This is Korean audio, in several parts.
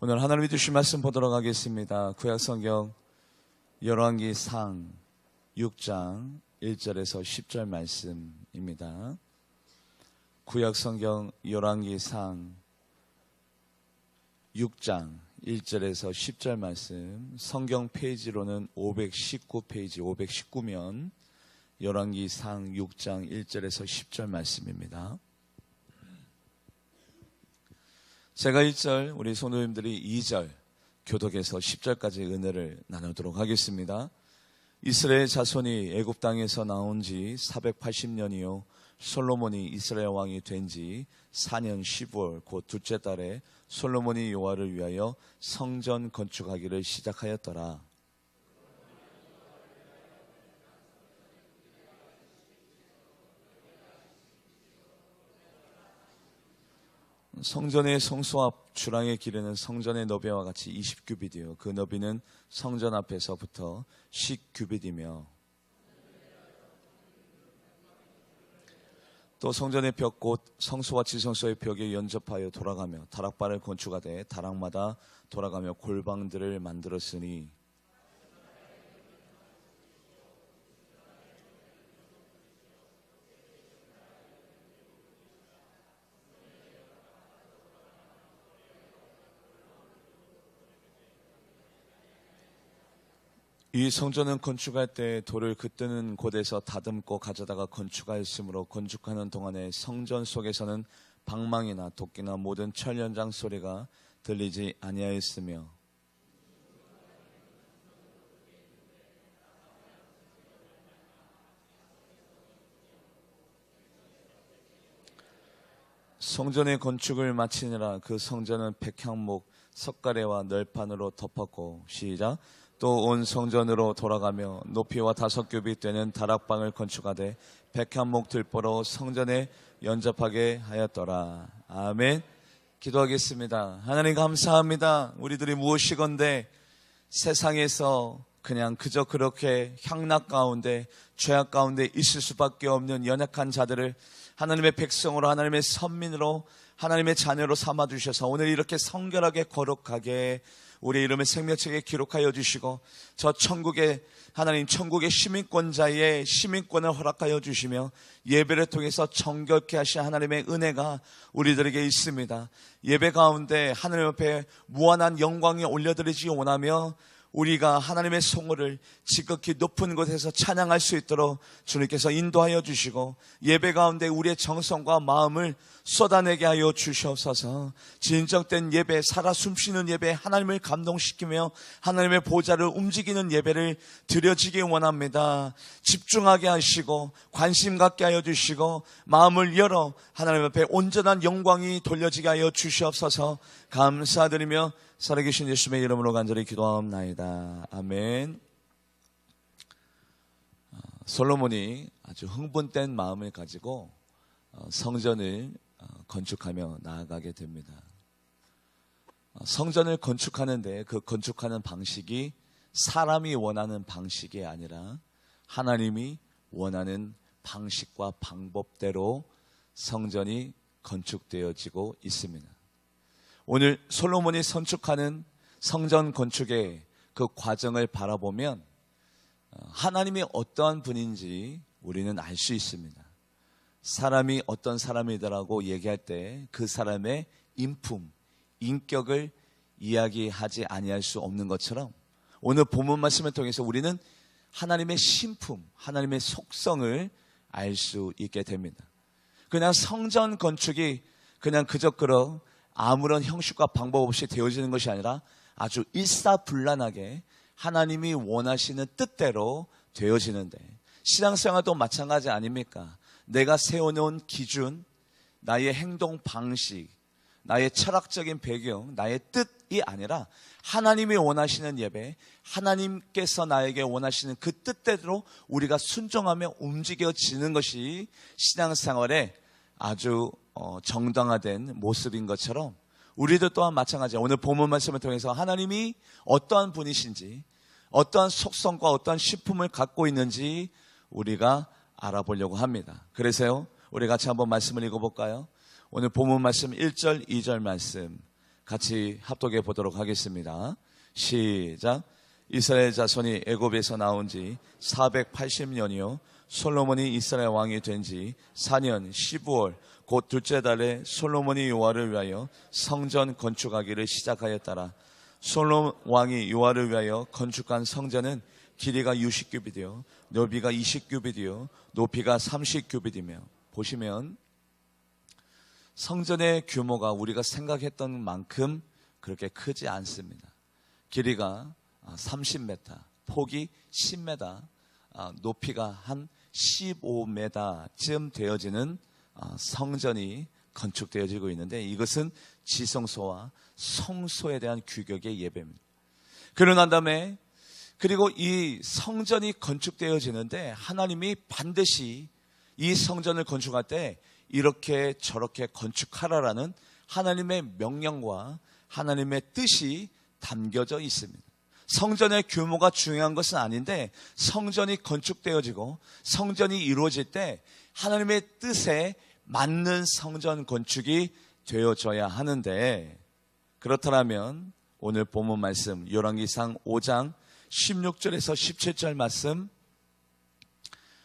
오늘 하나님이 주신 말씀 보도록 하겠습니다. 구약성경 열왕기상 6장 1절에서 10절 말씀입니다. 구약성경 열왕기상 6장 1절에서 10절 말씀, 성경 페이지로는 519페이지 519면 열왕기상 6장 1절에서 10절 말씀입니다. 제가 1절, 우리 성도님들이 2절 교독에서 10절까지 은혜를 나누도록 하겠습니다. 이스라엘 자손이 애굽 땅에서 나온 지 480년이요 솔로몬이 이스라엘 왕이 된 지 4년 10월 곧 둘째 달에 솔로몬이 여호와를 위하여 성전 건축하기를 시작하였더라. 성전의 성소 앞 주랑의 길이는 성전의 너비와 같이 20규빗이요 그 너비는 성전 앞에서부터 10규빗이며 또 성전의 벽 곧 성소와 지성소의 벽에 연접하여 돌아가며 다락발을 건축하되 다락마다 돌아가며 골방들을 만들었으니 이 성전은 건축할 때 돌을 긋드는 곳에서 다듬고 가져다가 건축하였으므로 건축하는 동안에 성전 속에서는 방망이나 도끼나 모든 철 연장 소리가 들리지 아니하였으며 성전의 건축을 마치니라. 그 성전은 백향목 석가래와 널판으로 덮었고 시작. 또 온 성전으로 돌아가며 높이와 5규빗 되는 다락방을 건축하되 백향목 들보로 성전에 연접하게 하였더라. 아멘. 기도하겠습니다. 하나님 감사합니다. 우리들이 무엇이건대 세상에서 그냥 그저 그렇게 향락 가운데 죄악 가운데 있을 수밖에 없는 연약한 자들을 하나님의 백성으로 하나님의 선민으로 하나님의 자녀로 삼아주셔서 오늘 이렇게 성결하게 거룩하게 우리 이름을 생명책에 기록하여 주시고 저 천국의 하나님 천국의 시민권자의 시민권을 허락하여 주시며 예배를 통해서 정결케 하신 하나님의 은혜가 우리들에게 있습니다. 예배 가운데 하나님 앞에 무한한 영광이 올려드리지 원하며 우리가 하나님의 성호를 지극히 높은 곳에서 찬양할 수 있도록 주님께서 인도하여 주시고 예배 가운데 우리의 정성과 마음을 쏟아내게 하여 주시옵소서. 진정된 예배, 살아 숨쉬는 예배, 하나님을 감동시키며 하나님의 보좌를 움직이는 예배를 드려지기 원합니다. 집중하게 하시고 관심 갖게 하여 주시고 마음을 열어 하나님 앞에 온전한 영광이 돌려지게 하여 주시옵소서. 감사드리며 살아계신 예수님의 이름으로 간절히 기도하옵나이다. 아멘. 솔로몬이 아주 흥분된 마음을 가지고 성전을 건축하며 나아가게 됩니다. 성전을 건축하는데 그 건축하는 방식이 사람이 원하는 방식이 아니라 하나님이 원하는 방식과 방법대로 성전이 건축되어지고 있습니다. 오늘 솔로몬이 건축하는 성전 건축의 그 과정을 바라보면 하나님이 어떠한 분인지 우리는 알 수 있습니다. 사람이 어떤 사람이더라고 얘기할 때 그 사람의 인품, 인격을 이야기하지 아니할 수 없는 것처럼 오늘 본문 말씀을 통해서 우리는 하나님의 신품, 하나님의 속성을 알 수 있게 됩니다. 그냥 성전 건축이 그냥 그저그러 아무런 형식과 방법 없이 되어지는 것이 아니라 아주 일사불란하게 하나님이 원하시는 뜻대로 되어지는데 신앙생활도 마찬가지 아닙니까? 내가 세워놓은 기준, 나의 행동 방식, 나의 철학적인 배경, 나의 뜻이 아니라 하나님이 원하시는 예배, 하나님께서 나에게 원하시는 그 뜻대로 우리가 순종하며 움직여지는 것이 신앙생활의 아주 정당화된 모습인 것처럼 우리도 또한 마찬가지예요. 오늘 본문 말씀을 통해서 하나님이 어떠한 분이신지 어떠한 속성과 어떠한 신품을 갖고 있는지 우리가 알아보려고 합니다. 그래서요 우리 같이 한번 말씀을 읽어볼까요? 오늘 본문 말씀 1절 2절 말씀 같이 합독해 보도록 하겠습니다. 시작. 이스라엘 자손이 애굽에서 나온 지 480년이요 솔로몬이 이스라엘 왕이 된 지 4년 12월 곧 둘째 달에 솔로몬이 여호와를 위하여 성전 건축하기를 시작하였더라. 솔로몬 왕이 여호와를 위하여 건축한 성전은 길이가 60규빗이요 넓이가 20규빗이요 높이가 30규빗이며, 보시면 성전의 규모가 우리가 생각했던 만큼 그렇게 크지 않습니다. 길이가 30m, 폭이 10m, 높이가 한 15m쯤 되어지는 성전이 건축되어지고 있는데, 이것은 지성소와 성소에 대한 규격의 예배입니다. 그러고 난 다음에 그리고 이 성전이 건축되어지는데 하나님이 반드시 이 성전을 건축할 때 이렇게 저렇게 건축하라라는 하나님의 명령과 하나님의 뜻이 담겨져 있습니다. 성전의 규모가 중요한 것은 아닌데 성전이 건축되어지고 성전이 이루어질 때 하나님의 뜻에 맞는 성전 건축이 되어져야 하는데, 그렇다면 오늘 본문 말씀 열왕기상 5장 16절에서 17절 말씀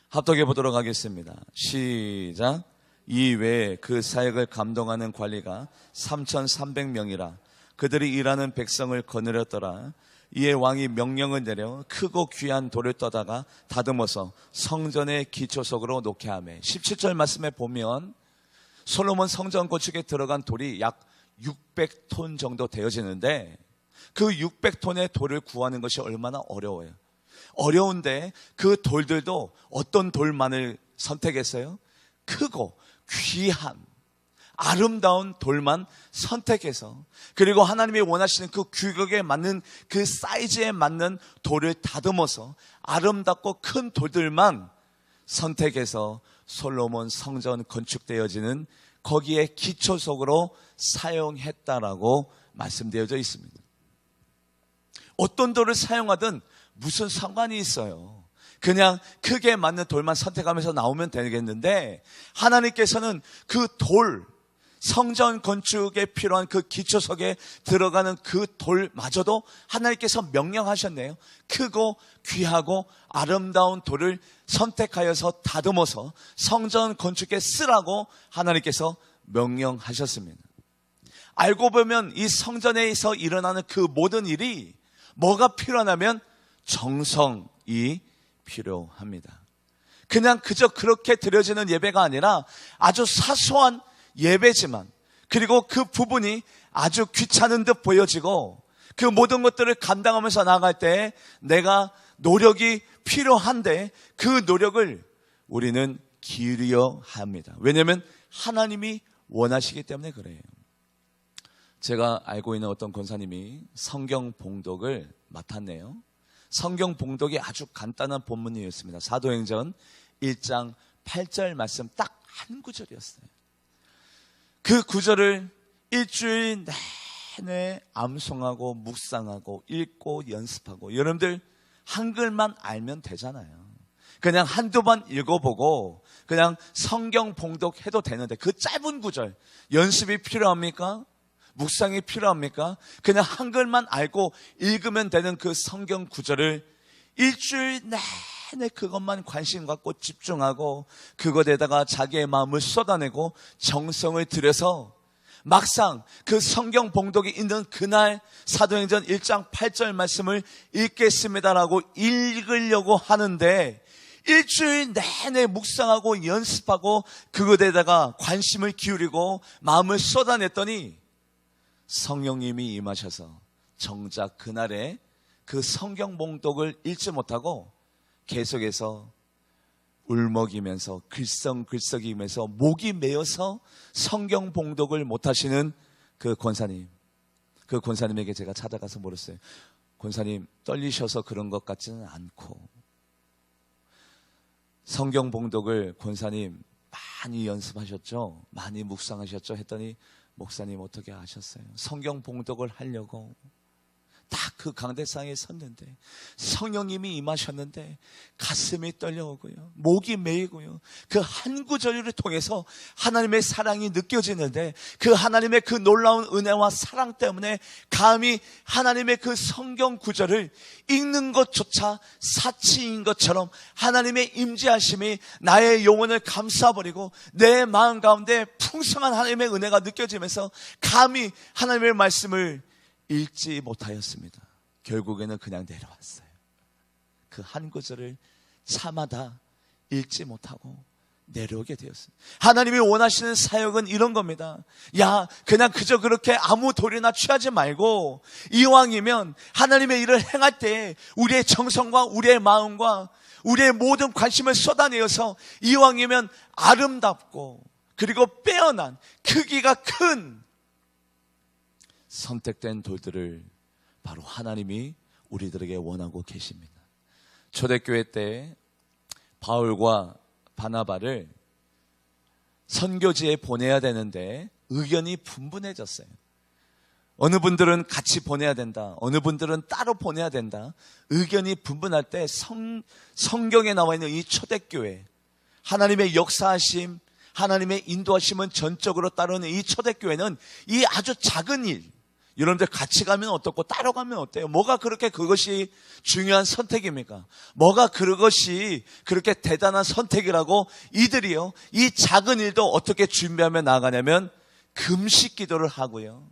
합독해 보도록 하겠습니다. 시작. 이 외에 그 사역을 감동하는 관리가 3,300명이라 그들이 일하는 백성을 거느렸더라. 이에 왕이 명령을 내려 크고 귀한 돌을 떠다가 다듬어서 성전의 기초석으로 놓게 하며, 17절 말씀에 보면 솔로몬 성전 건축에 들어간 돌이 약 600톤 정도 되어지는데 그 600톤의 돌을 구하는 것이 얼마나 어려워요. 어려운데 그 돌들도 어떤 돌만을 선택했어요? 크고 귀한 아름다운 돌만 선택해서, 그리고 하나님이 원하시는 그 규격에 맞는 그 사이즈에 맞는 돌을 다듬어서 아름답고 큰 돌들만 선택해서 솔로몬 성전 건축되어지는 거기에 기초석으로 사용했다라고 말씀되어져 있습니다. 어떤 돌을 사용하든 무슨 상관이 있어요. 그냥 크게 맞는 돌만 선택하면서 나오면 되겠는데, 하나님께서는 그 돌, 성전 건축에 필요한 그 기초석에 들어가는 그 돌마저도 하나님께서 명령하셨네요. 크고 귀하고 아름다운 돌을 선택하여서 다듬어서 성전 건축에 쓰라고 하나님께서 명령하셨습니다. 알고 보면 이 성전에서 일어나는 그 모든 일이 뭐가 필요하냐면 정성이 필요합니다. 그냥 그저 그렇게 드려지는 예배가 아니라 아주 사소한 예배지만, 그리고 그 부분이 아주 귀찮은 듯 보여지고 그 모든 것들을 감당하면서 나아갈 때 내가 노력이 필요한데 그 노력을 우리는 기울여야 합니다. 왜냐하면 하나님이 원하시기 때문에 그래요. 제가 알고 있는 어떤 권사님이 성경 봉독을 맡았네요. 성경 봉독이 아주 간단한 본문이었습니다. 사도행전 1장 8절 말씀 딱 한 구절이었어요. 그 구절을 일주일 내내 암송하고 묵상하고 읽고 연습하고, 여러분들 한글만 알면 되잖아요. 그냥 한두 번 읽어보고 그냥 성경 봉독해도 되는데 그 짧은 구절 연습이 필요합니까? 묵상이 필요합니까? 그냥 한글만 알고 읽으면 되는 그 성경 구절을 일주일 내내 그것만 관심 갖고 집중하고 그것에다가 자기의 마음을 쏟아내고 정성을 들여서 막상 그 성경 봉독이 있는 그날 사도행전 1장 8절 말씀을 읽겠습니다라고 읽으려고 하는데 일주일 내내 묵상하고 연습하고 그것에다가 관심을 기울이고 마음을 쏟아냈더니 성령님이 임하셔서 정작 그날에 그 성경 봉독을 읽지 못하고 계속해서 울먹이면서 글썽글썽이면서 목이 메어서 성경 봉독을 못하시는 그 권사님에게 제가 찾아가서 물었어요. 권사님, 떨리셔서 그런 것 같지는 않고 성경 봉독을 권사님 많이 연습하셨죠? 많이 묵상하셨죠? 했더니 목사님 어떻게 아셨어요? 성경 봉독을 하려고 딱 그 강대상에 섰는데 성령님이 임하셨는데 가슴이 떨려오고요, 목이 메이고요, 그 한 구절을 통해서 하나님의 사랑이 느껴지는데 그 하나님의 그 놀라운 은혜와 사랑 때문에 감히 하나님의 그 성경 구절을 읽는 것조차 사치인 것처럼 하나님의 임재하심이 나의 영혼을 감싸버리고 내 마음 가운데 풍성한 하나님의 은혜가 느껴지면서 감히 하나님의 말씀을 읽지 못하였습니다. 결국에는 그냥 내려왔어요. 그 한 구절을 차마다 읽지 못하고 내려오게 되었습니다. 하나님이 원하시는 사역은 이런 겁니다. 야, 그냥 그저 그렇게 아무 도리나 취하지 말고 이왕이면 하나님의 일을 행할 때 우리의 정성과 우리의 마음과 우리의 모든 관심을 쏟아내어서 이왕이면 아름답고 그리고 빼어난 크기가 큰 선택된 돌들을 바로 하나님이 우리들에게 원하고 계십니다. 초대교회 때 바울과 바나바를 선교지에 보내야 되는데 의견이 분분해졌어요. 어느 분들은 같이 보내야 된다, 어느 분들은 따로 보내야 된다. 의견이 분분할 때 성경에 나와 있는 이 초대교회, 하나님의 역사하심, 하나님의 인도하심은 전적으로 따르는 이 초대교회는 이 아주 작은 일, 여러분들 같이 가면 어떻고 따로 가면 어때요? 뭐가 그렇게 그것이 중요한 선택입니까? 뭐가 그것이 그렇게 대단한 선택이라고 이들이요, 이 작은 일도 어떻게 준비하며 나아가냐면 금식 기도를 하고요,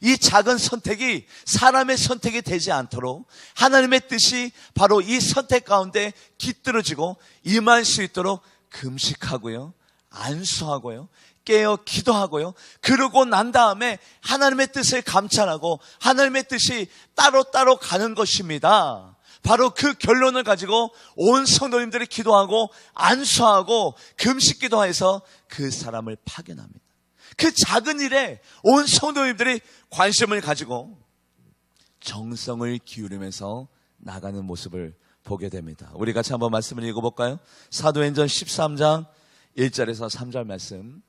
이 작은 선택이 사람의 선택이 되지 않도록 하나님의 뜻이 바로 이 선택 가운데 깃들어지고 임할 수 있도록 금식하고요, 안수하고요, 깨어 기도하고요, 그러고 난 다음에 하나님의 뜻을 감찰하고 하나님의 뜻이 따로따로 가는 것입니다. 바로 그 결론을 가지고 온 성도님들이 기도하고 안수하고 금식 기도해서 그 사람을 파견합니다. 그 작은 일에 온 성도님들이 관심을 가지고 정성을 기울이면서 나가는 모습을 보게 됩니다. 우리 같이 한번 말씀을 읽어볼까요? 사도행전 13장 1절에서 3절 말씀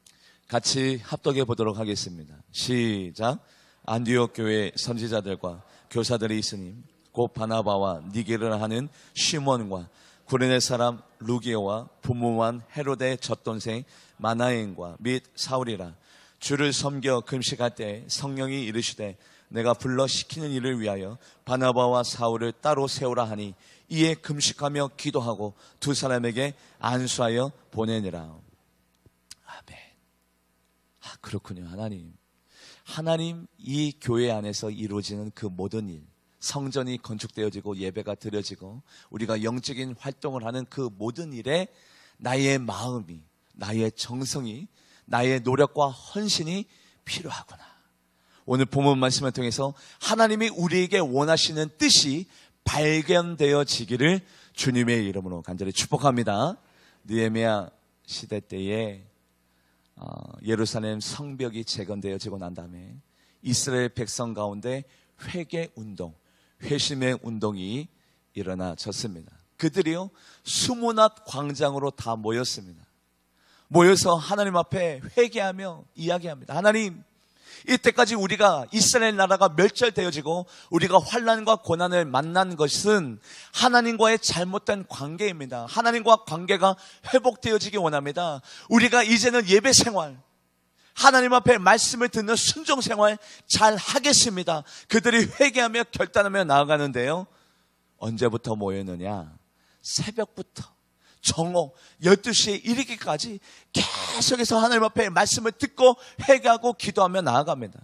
같이 합독해 보도록 하겠습니다. 시작. 안디옥 교회 선지자들과 교사들이 있으니 곧 바나바와 니게를 하는 시몬과 구레네 사람 루기오와 분무한 헤로데 젖동생 마나엔과 및 사울이라. 주를 섬겨 금식할 때 성령이 이르시되 내가 불러 시키는 일을 위하여 바나바와 사울을 따로 세우라 하니 이에 금식하며 기도하고 두 사람에게 안수하여 보내니라. 그렇군요. 하나님 이 교회 안에서 이루어지는 그 모든 일, 성전이 건축되어지고 예배가 드려지고 우리가 영적인 활동을 하는 그 모든 일에 나의 마음이, 나의 정성이, 나의 노력과 헌신이 필요하구나. 오늘 본문 말씀을 통해서 하나님이 우리에게 원하시는 뜻이 발견되어지기를 주님의 이름으로 간절히 축복합니다. 느헤미야 시대 때에 예루살렘 성벽이 재건되어지고 난 다음에 이스라엘 백성 가운데 회개 운동, 회심의 운동이 일어나졌습니다. 그들이요 수문앞 광장으로 다 모였습니다. 모여서 하나님 앞에 회개하며 이야기합니다. 하나님, 이때까지 우리가 이스라엘 나라가 멸절되어지고 우리가 환난과 고난을 만난 것은 하나님과의 잘못된 관계입니다. 하나님과 관계가 회복되어지기 원합니다. 우리가 이제는 예배 생활, 하나님 앞에 말씀을 듣는 순종 생활 잘 하겠습니다. 그들이 회개하며 결단하며 나아가는데요, 언제부터 모였느냐? 새벽부터 정오 12시에 이르기까지 계속해서 하나님 앞에 말씀을 듣고 회개하고 기도하며 나아갑니다.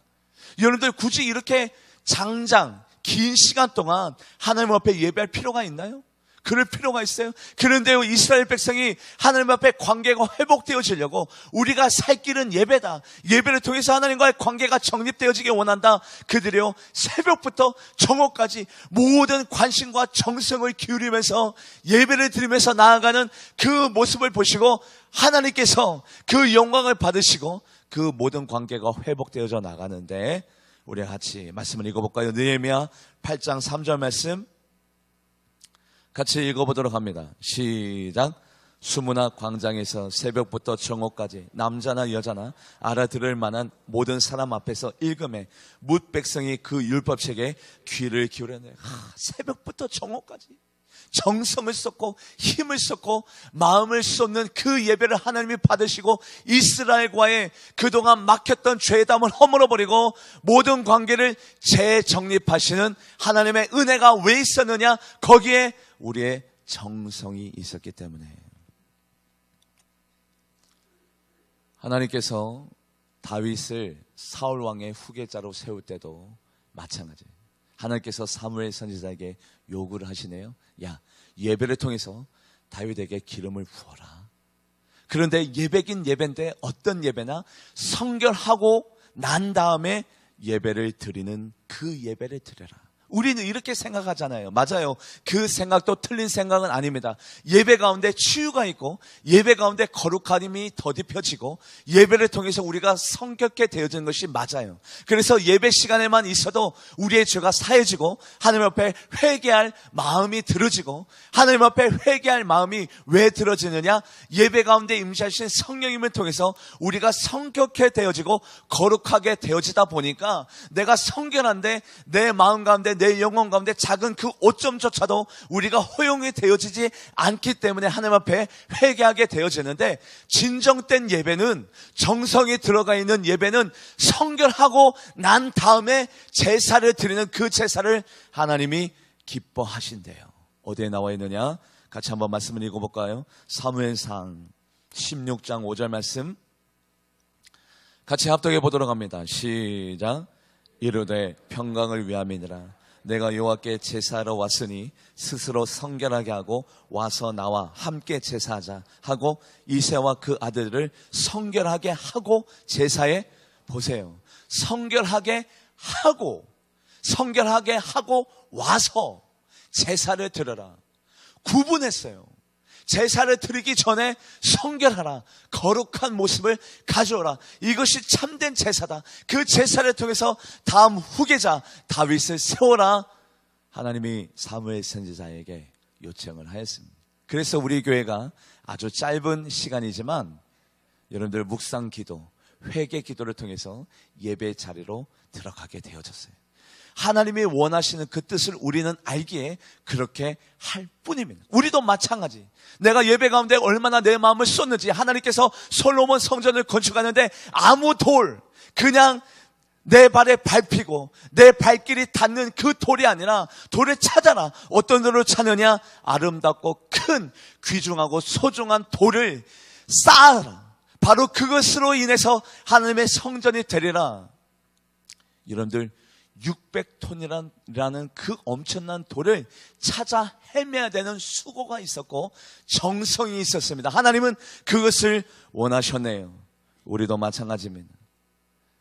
여러분들 굳이 이렇게 장장 긴 시간 동안 하나님 앞에 예배할 필요가 있나요? 그럴 필요가 있어요? 그런데요, 이스라엘 백성이 하나님 앞에 관계가 회복되어지려고 우리가 살 길은 예배다, 예배를 통해서 하나님과의 관계가 정립되어지기 원한다. 그들이요 새벽부터 정오까지 모든 관심과 정성을 기울이면서 예배를 드리면서 나아가는 그 모습을 보시고 하나님께서 그 영광을 받으시고 그 모든 관계가 회복되어져 나가는데, 우리 같이 말씀을 읽어볼까요? 느헤미야 8장 3절 말씀 같이 읽어보도록 합니다. 시작. 수문학 광장에서 새벽부터 정오까지 남자나 여자나 알아들을 만한 모든 사람 앞에서 읽음에 뭇 백성이 그 율법책에 귀를 기울였네요. 새벽부터 정오까지 정성을 쏟고 힘을 쏟고 마음을 쏟는 그 예배를 하나님이 받으시고 이스라엘과의 그동안 막혔던 죄담을 허물어버리고 모든 관계를 재정립하시는 하나님의 은혜가 왜 있었느냐? 거기에 우리의 정성이 있었기 때문에. 하나님께서 다윗을 사울 왕의 후계자로 세울 때도 마찬가지예요. 하나님께서 사무엘 선지자에게 요구를 하시네요. 야, 예배를 통해서 다윗에게 기름을 부어라. 그런데 예배긴 예배인데 어떤 예배나 성결하고 난 다음에 예배를 드리는 그 예배를 드려라. 우리는 이렇게 생각하잖아요. 맞아요. 그 생각도 틀린 생각은 아닙니다. 예배 가운데 치유가 있고 예배 가운데 거룩함이 더딥혀지고 예배를 통해서 우리가 성격게 되어지는 것이 맞아요. 그래서 예배 시간에만 있어도 우리의 죄가 사해지고 하나님 앞에 회개할 마음이 들어지고 하나님 앞에 회개할 마음이 왜 들어지느냐? 예배 가운데 임재하신 성령님을 통해서 우리가 성격게 되어지고 거룩하게 되어지다 보니까 내가 성결한데 내 마음 가운데 내 영혼 가운데 작은 그 오점조차도 우리가 허용이 되어지지 않기 때문에 하나님 앞에 회개하게 되어지는데, 진정된 예배는, 정성이 들어가 있는 예배는 성결하고 난 다음에 제사를 드리는 그 제사를 하나님이 기뻐하신대요. 어디에 나와 있느냐? 같이 한번 말씀을 읽어볼까요? 사무엘상 16장 5절 말씀 같이 합독해 보도록 합니다. 시작. 이르되 평강을 위함이니라. 내가 여호와께 제사하러 왔으니 스스로 성결하게 하고 와서 나와 함께 제사하자 하고 이새와 그 아들들을 성결하게 하고 제사에 보세요. 성결하게 하고 와서 제사를 드려라. 구분했어요. 제사를 드리기 전에 성결하라. 거룩한 모습을 가져오라. 이것이 참된 제사다. 그 제사를 통해서 다음 후계자 다윗을 세워라. 하나님이 사무엘 선지자에게 요청을 하였습니다. 그래서 우리 교회가 아주 짧은 시간이지만 여러분들 묵상 기도, 회개 기도를 통해서 예배 자리로 들어가게 되어졌어요. 하나님이 원하시는 그 뜻을 우리는 알기에 그렇게 할 뿐입니다. 우리도 마찬가지. 내가 예배 가운데 얼마나 내 마음을 쏟는지, 하나님께서 솔로몬 성전을 건축하는데 아무 돌, 그냥 내 발에 밟히고 내 발길이 닿는 그 돌이 아니라 돌을 찾아라. 어떤 돌을 찾느냐? 아름답고 큰 귀중하고 소중한 돌을 쌓아라. 바로 그것으로 인해서 하나님의 성전이 되리라. 여러분들 600톤이라는 그 엄청난 돌을 찾아 헤매야 되는 수고가 있었고 정성이 있었습니다. 하나님은 그것을 원하셨네요. 우리도 마찬가지입니다.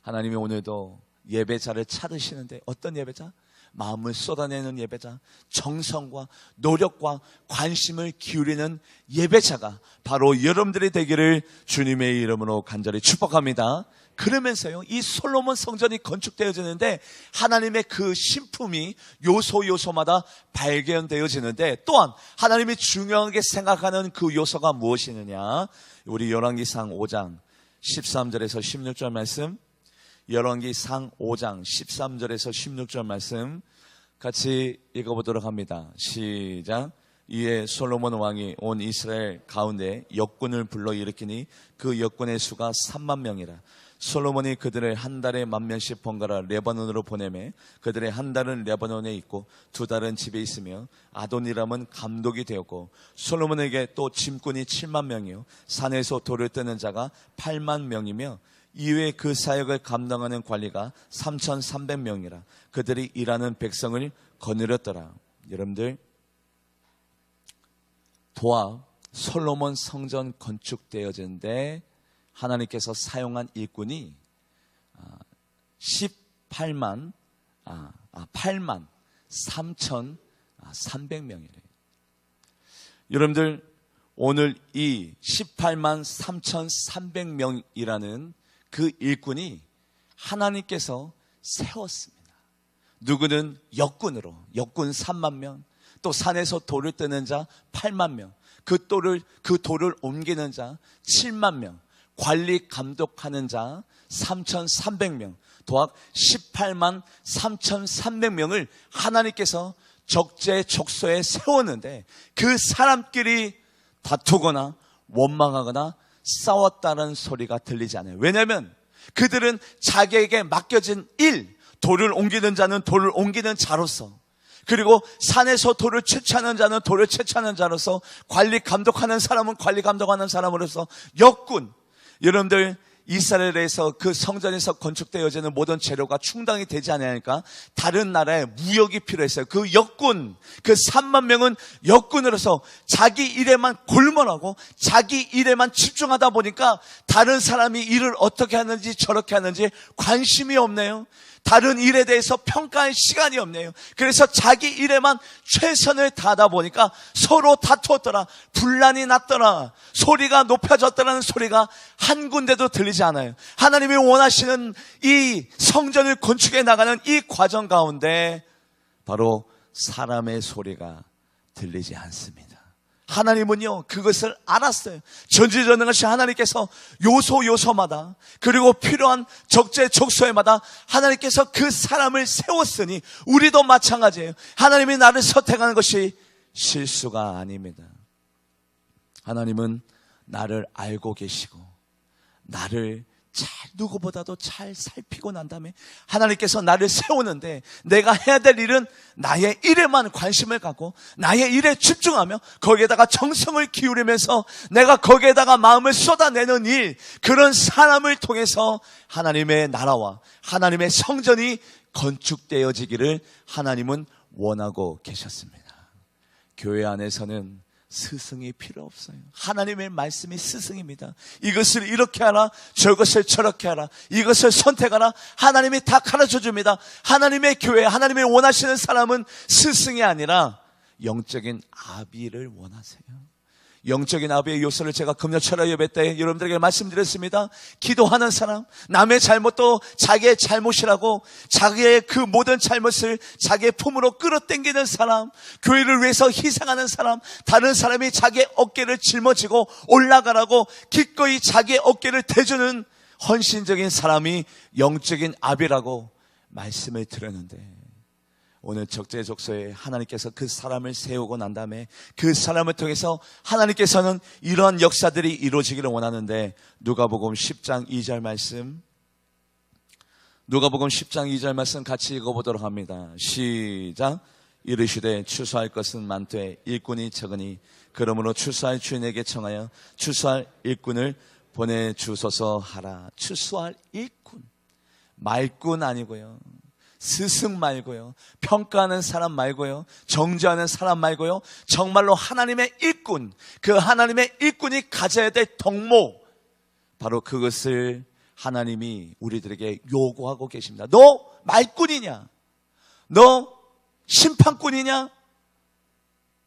하나님이 오늘도 예배자를 찾으시는데 어떤 예배자? 마음을 쏟아내는 예배자, 정성과 노력과 관심을 기울이는 예배자가 바로 여러분들이 되기를 주님의 이름으로 간절히 축복합니다. 그러면서요, 이 솔로몬 성전이 건축되어지는데 하나님의 그 신품이 요소마다 발견되어지는데, 또한 하나님이 중요하게 생각하는 그 요소가 무엇이느냐? 우리 열왕기상 5장 13절에서 16절 말씀, 열왕기상 5장 13절에서 16절 말씀 같이 읽어보도록 합니다. 시작. 이에 솔로몬 왕이 온 이스라엘 가운데 역군을 불러일으키니 그 역군의 수가 3만 명이라. 솔로몬이 그들을 한 달에 10,000명씩 번갈아 레바논으로 보내매 그들의 한 달은 레바논에 있고 2달은 집에 있으며 아도니람은 감독이 되었고, 솔로몬에게 또 짐꾼이 7만 명이요 산에서 돌을 뜨는 자가 8만 명이며 이외에 그 사역을 감당하는 관리가 3,300명이라. 그들이 일하는 백성을 거느렸더라. 여러분들, 도합 솔로몬 성전 건축되어지는데 하나님께서 사용한 일꾼이 8만 3,300명이래요. 여러분들, 오늘 이 18만 3,300명이라는 그 일꾼이 하나님께서 세웠습니다. 누구는 역군으로, 역군 3만 명, 또 산에서 돌을 뜨는 자 8만 명, 그 돌을 옮기는 자 7만 명, 관리 감독하는 자 3,300명, 도합 18만 3,300명을 하나님께서 적재적소에 세웠는데 그 사람끼리 다투거나 원망하거나 싸웠다는 소리가 들리지 않아요. 왜냐하면 그들은 자기에게 맡겨진 일, 돌을 옮기는 자는 돌을 옮기는 자로서, 그리고 산에서 돌을 채취하는 자는 돌을 채취하는 자로서, 관리 감독하는 사람은 관리 감독하는 사람으로서 역군, 여러분들 이스라엘에서 그 성전에서 건축되어지는 모든 재료가 충당이 되지 않으니까 다른 나라에 무역이 필요했어요. 그 역군, 그 3만 명은 역군으로서 자기 일에만 골몰하고 자기 일에만 집중하다 보니까 다른 사람이 일을 어떻게 하는지 저렇게 하는지 관심이 없네요. 다른 일에 대해서 평가할 시간이 없네요. 그래서 자기 일에만 최선을 다하다 보니까 서로 다투었더라, 분란이 났더라, 소리가 높아졌더라는 소리가 한 군데도 들리지 않아요. 하나님이 원하시는 이 성전을 건축해 나가는 이 과정 가운데 바로 사람의 소리가 들리지 않습니다. 하나님은요 그것을 알았어요. 전지전능하신 하나님께서 요소마다, 그리고 필요한 적재적소에마다 하나님께서 그 사람을 세웠으니 우리도 마찬가지예요. 하나님이 나를 선택하는 것이 실수가 아닙니다. 하나님은 나를 알고 계시고 나를 누구보다도 잘 살피고 난 다음에 하나님께서 나를 세우는데, 내가 해야 될 일은 나의 일에만 관심을 갖고 나의 일에 집중하며 거기에다가 정성을 기울이면서 내가 거기에다가 마음을 쏟아내는 일, 그런 사람을 통해서 하나님의 나라와 하나님의 성전이 건축되어지기를 하나님은 원하고 계셨습니다. 교회 안에서는 스승이 필요 없어요. 하나님의 말씀이 스승입니다. 이것을 이렇게 하라, 저것을 저렇게 하라, 이것을 선택하라, 하나님이 다 가르쳐 줍니다. 하나님의 교회, 하나님이 원하시는 사람은 스승이 아니라 영적인 아비를 원하세요. 영적인 아비의 요소를 제가 금요 철야 예배 때 여러분들에게 말씀드렸습니다. 기도하는 사람, 남의 잘못도 자기의 잘못이라고 자기의 그 모든 잘못을 자기의 품으로 끌어당기는 사람, 교회를 위해서 희생하는 사람, 다른 사람이 자기의 어깨를 짊어지고 올라가라고 기꺼이 자기의 어깨를 대주는 헌신적인 사람이 영적인 아비라고 말씀을 드렸는데, 오늘 적재적소에 하나님께서 그 사람을 세우고 난 다음에 그 사람을 통해서 하나님께서는 이러한 역사들이 이루어지기를 원하는데, 누가복음 10장 2절 말씀, 누가복음 10장 2절 말씀 같이 읽어보도록 합니다. 시작. 이르시되 추수할 것은 많되 일꾼이 적으니 그러므로 추수할 주인에게 청하여 추수할 일꾼을 보내주소서 하라. 추수할 일꾼, 말꾼 아니고요, 스승 말고요, 평가하는 사람 말고요, 정죄하는 사람 말고요, 정말로 하나님의 일꾼, 그 하나님의 일꾼이 가져야 될 덕목, 바로 그것을 하나님이 우리들에게 요구하고 계십니다. 너 말꾼이냐? 너 심판꾼이냐?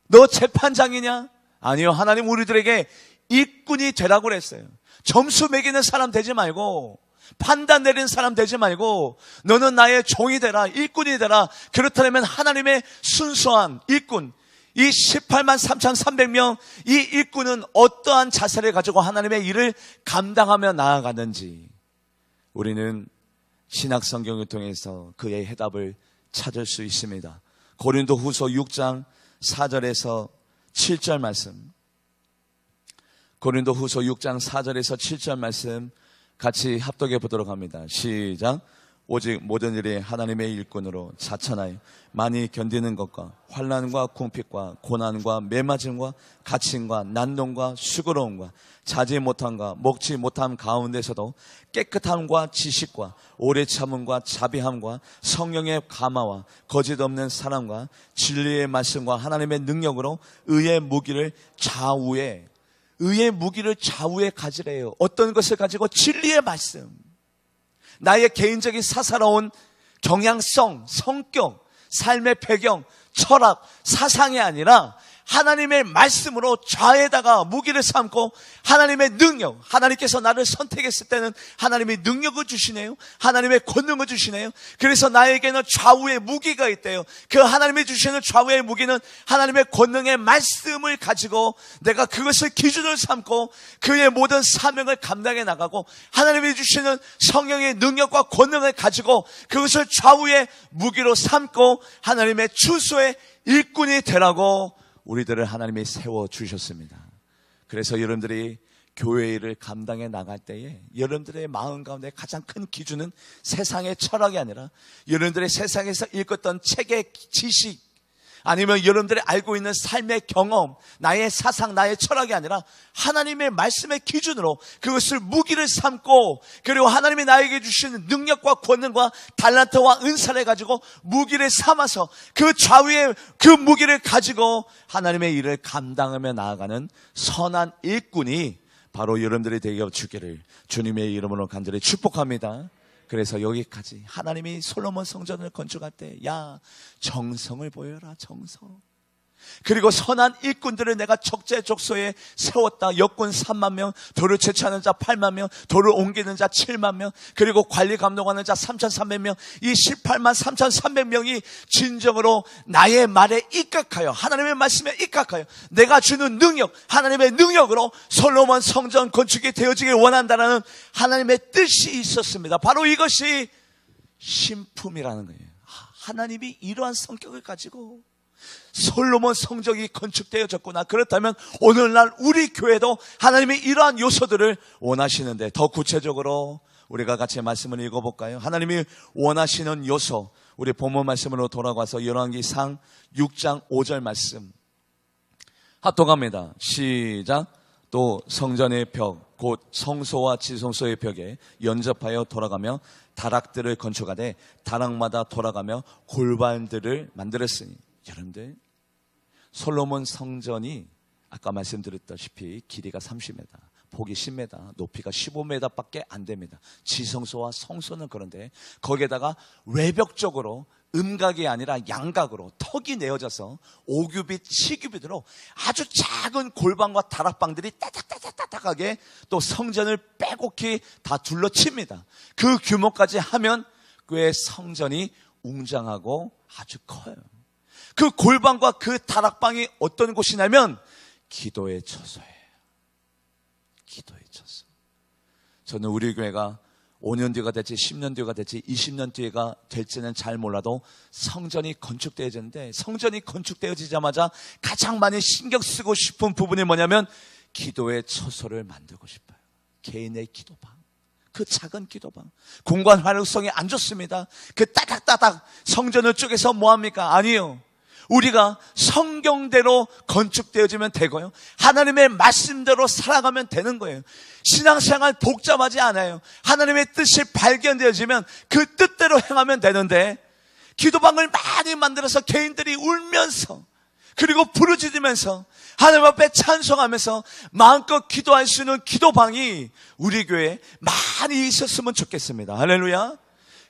너 재판장이냐? 아니요, 하나님 우리들에게 일꾼이 되라고 그랬어요. 점수 매기는 사람 되지 말고, 판단 내리는 사람 되지 말고 너는 나의 종이 되라, 일꾼이 되라. 그렇다면 하나님의 순수한 일꾼, 이 18만 3,300명 이 일꾼은 어떠한 자세를 가지고 하나님의 일을 감당하며 나아가는지 우리는 신약성경을 통해서 그의 해답을 찾을 수 있습니다. 고린도후서 6장 4절에서 7절 말씀, 고린도후서 6장 4절에서 7절 말씀 같이 합독해 보도록 합니다. 시작. 오직 모든 일이 하나님의 일꾼으로 자천하여 많이 견디는 것과 환난과 궁핍과 고난과 매맞음과 갇힘과 난동과 수고로움과 자지 못함과 먹지 못함 가운데서도 깨끗함과 지식과 오래 참음과 자비함과 성령의 감화와 거짓 없는 사랑과 진리의 말씀과 하나님의 능력으로 의의 무기를 좌우에 가지래요. 어떤 것을 가지고? 진리의 말씀. 나의 개인적인 사사로운 경향성, 성격, 삶의 배경, 철학, 사상이 아니라 하나님의 말씀으로 좌에다가 무기를 삼고 하나님의 능력, 하나님께서 나를 선택했을 때는 하나님의 능력을 주시네요. 하나님의 권능을 주시네요. 그래서 나에게는 좌우의 무기가 있대요. 그 하나님이 주시는 좌우의 무기는 하나님의 권능의 말씀을 가지고 내가 그것을 기준을 삼고 그의 모든 사명을 감당해 나가고, 하나님이 주시는 성령의 능력과 권능을 가지고 그것을 좌우의 무기로 삼고 하나님의 추수의 일꾼이 되라고 우리들을 하나님이 세워주셨습니다. 그래서 여러분들이 교회 일을 감당해 나갈 때에 여러분들의 마음 가운데 가장 큰 기준은 세상의 철학이 아니라 여러분들의 세상에서 읽었던 책의 지식, 아니면 여러분들이 알고 있는 삶의 경험, 나의 사상, 나의 철학이 아니라 하나님의 말씀의 기준으로 그것을 무기를 삼고, 그리고 하나님이 나에게 주시는 능력과 권능과 달란트와 은사를 가지고 무기를 삼아서 그 좌우의 그 무기를 가지고 하나님의 일을 감당하며 나아가는 선한 일꾼이 바로 여러분들이 되게 주기를 주님의 이름으로 간절히 축복합니다. 그래서 여기까지 하나님이 솔로몬 성전을 건축할 때, 야, 정성을 보여라, 정성. 그리고 선한 일꾼들을 내가 적재적소에 세웠다. 역군 3만 명, 돌을 채취하는 자 8만 명, 돌을 옮기는 자 7만 명, 그리고 관리 감독하는 자 3,300명. 이 18만 3,300명이 진정으로 나의 말에 입각하여, 하나님의 말씀에 입각하여 내가 주는 능력, 하나님의 능력으로 솔로몬 성전 건축이 되어지길 원한다는 하나님의 뜻이 있었습니다. 바로 이것이 신품이라는 거예요. 하나님이 이러한 성격을 가지고 솔로몬 성전이 건축되어졌구나. 그렇다면 오늘날 우리 교회도 하나님이 이러한 요소들을 원하시는데, 더 구체적으로 우리가 같이 말씀을 읽어볼까요? 하나님이 원하시는 요소, 우리 본문 말씀으로 돌아가서 열왕기상 6장 5절 말씀 합독합니다. 시작. 또 성전의 벽, 곧 성소와 지성소의 벽에 연접하여 돌아가며 다락들을 건축하되 다락마다 돌아가며 골반들을 만들었으니. 여러분들, 솔로몬 성전이 아까 말씀드렸다시피 길이가 30m, 폭이 10m, 높이가 15m 밖에 안 됩니다. 지성소와 성소는 그런데 거기에다가 외벽적으로 음각이 아니라 양각으로 턱이 내어져서 5규빗, 7규빗으로 아주 작은 골방과 다락방들이 따닥따닥따닥하게 또 성전을 빼곡히 다 둘러칩니다. 그 규모까지 하면 꽤 성전이 웅장하고 아주 커요. 그 골방과 그 다락방이 어떤 곳이냐면 기도의 처소예요. 기도의 처소. 저는 우리 교회가 5년 뒤가 될지 10년 뒤가 될지 20년 뒤가 될지는 잘 몰라도 성전이 건축되어지는데, 성전이 건축되어지자마자 가장 많이 신경 쓰고 싶은 부분이 뭐냐면 기도의 처소를 만들고 싶어요. 개인의 기도방, 그 작은 기도방. 공간 활용성이 안 좋습니다. 그 따닥따닥 성전을 쪼개서 뭐합니까? 아니요. 우리가 성경대로 건축되어지면 되고요, 하나님의 말씀대로 살아가면 되는 거예요. 신앙생활 복잡하지 않아요. 하나님의 뜻이 발견되어지면 그 뜻대로 행하면 되는데, 기도방을 많이 만들어서 개인들이 울면서 그리고 부르짖으면서 하나님 앞에 찬송하면서 마음껏 기도할 수 있는 기도방이 우리 교회에 많이 있었으면 좋겠습니다. 할렐루야.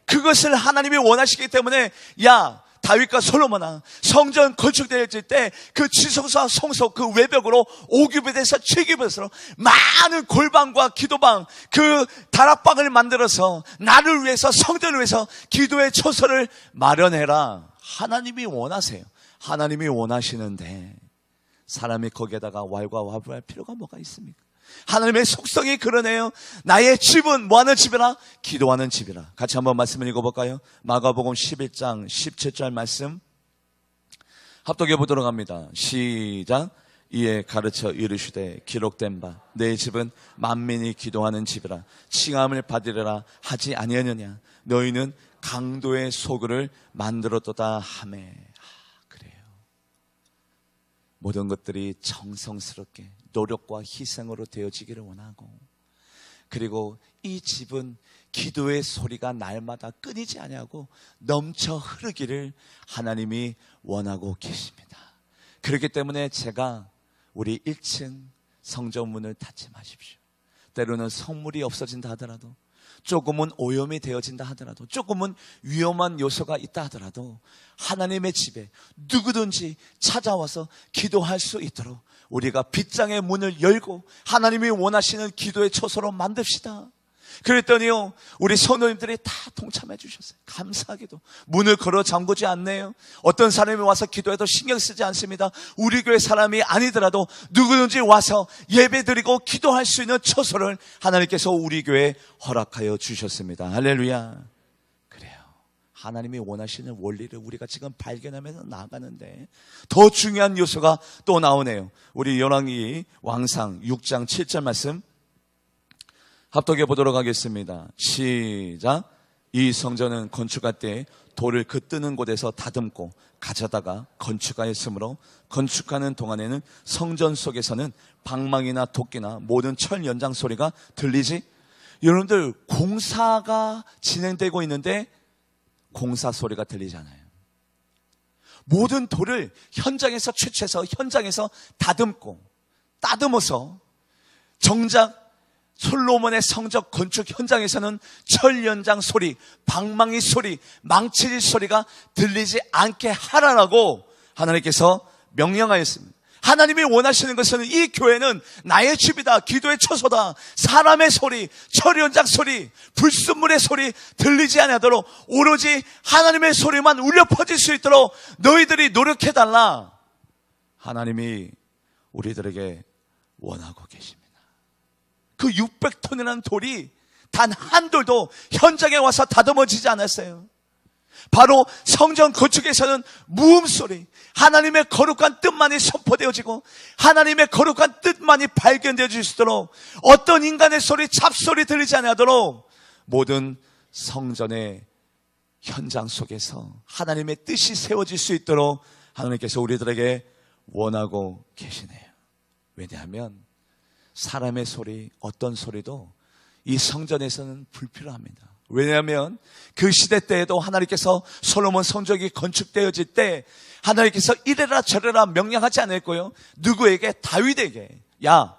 그것을 하나님이 원하시기 때문에, 야, 다윗과 솔로몬아, 성전 건축될 때 그 지성소와 성소 그 외벽으로 5규빗에서 7규빗으로 많은 골방과 기도방, 그 다락방을 만들어서 나를 위해서, 성전을 위해서 기도의 처소를 마련해라. 하나님이 원하세요. 하나님이 원하시는데 사람이 거기에다가 왈과 와부할 필요가 뭐가 있습니까? 하나님의 속성이 그러네요. 나의 집은 뭐하는 집이라? 기도하는 집이라. 같이 한번 말씀을 읽어볼까요? 마가복음 11장 17절 말씀 합독해 보도록 합니다. 시작. 이에 가르쳐 이르시되 기록된 바 내 집은 만민이 기도하는 집이라 칭함을 받으리라 하지 아니하느냐. 너희는 강도의 소굴을 만들었도다 하매. 그래요. 모든 것들이 정성스럽게 노력과 희생으로 되어지기를 원하고, 그리고 이 집은 기도의 소리가 날마다 끊이지 아니하고 넘쳐 흐르기를 하나님이 원하고 계십니다. 그렇기 때문에 제가 우리 1층 성전문을 닫지 마십시오. 때로는 성물이 없어진다 하더라도 조금은 오염이 되어진다 하더라도, 조금은 위험한 요소가 있다 하더라도 하나님의 집에 누구든지 찾아와서 기도할 수 있도록 우리가 빗장의 문을 열고 하나님이 원하시는 기도의 처소로 만듭시다. 그랬더니요, 우리 성도님들이 다 동참해 주셨어요. 감사하게도 문을 걸어 잠그지 않네요. 어떤 사람이 와서 기도해도 신경 쓰지 않습니다. 우리 교회 사람이 아니더라도 누구든지 와서 예배드리고 기도할 수 있는 처소를 하나님께서 우리 교회에 허락하여 주셨습니다. 할렐루야. 그래요, 하나님이 원하시는 원리를 우리가 지금 발견하면서 나아가는데 더 중요한 요소가 또 나오네요. 우리 열왕기 왕상 6장 7절 말씀 합독해 보도록 하겠습니다. 시작. 이 성전은 건축할 때 돌을 그 뜨는 곳에서 다듬고 가져다가 건축하였으므로 건축하는 동안에는 성전 속에서는 방망이나 도끼나 모든 철 연장 소리가 들리지. 여러분들, 공사가 진행되고 있는데 공사 소리가 들리잖아요. 모든 돌을 현장에서 채취해서 현장에서 다듬고 따듬어서 정작 솔로몬의 성전 건축 현장에서는 철 연장 소리, 방망이 소리, 망칠 소리가 들리지 않게 하라고 하나님께서 명령하였습니다. 하나님이 원하시는 것은 이 교회는 나의 집이다, 기도의 처소다, 사람의 소리, 철 연장 소리, 불순물의 소리 들리지 않도록 오로지 하나님의 소리만 울려 퍼질 수 있도록 너희들이 노력해달라. 하나님이 우리들에게 원하고 계십니다. 그 600톤이라는 돌이 단 한 돌도 현장에 와서 다듬어지지 않았어요. 바로 성전 건축에서는 무음소리, 하나님의 거룩한 뜻만이 선포되어지고 하나님의 거룩한 뜻만이 발견되어질 수 있도록 어떤 인간의 소리, 잡소리 들리지 않도록 모든 성전의 현장 속에서 하나님의 뜻이 세워질 수 있도록 하나님께서 우리들에게 원하고 계시네요. 왜냐하면 사람의 소리, 어떤 소리도 이 성전에서는 불필요합니다. 왜냐하면 그 시대 때에도 하나님께서 솔로몬 성전이 건축되어질 때 하나님께서 이래라 저래라 명령하지 않았고요, 누구에게? 다윗에게, 야,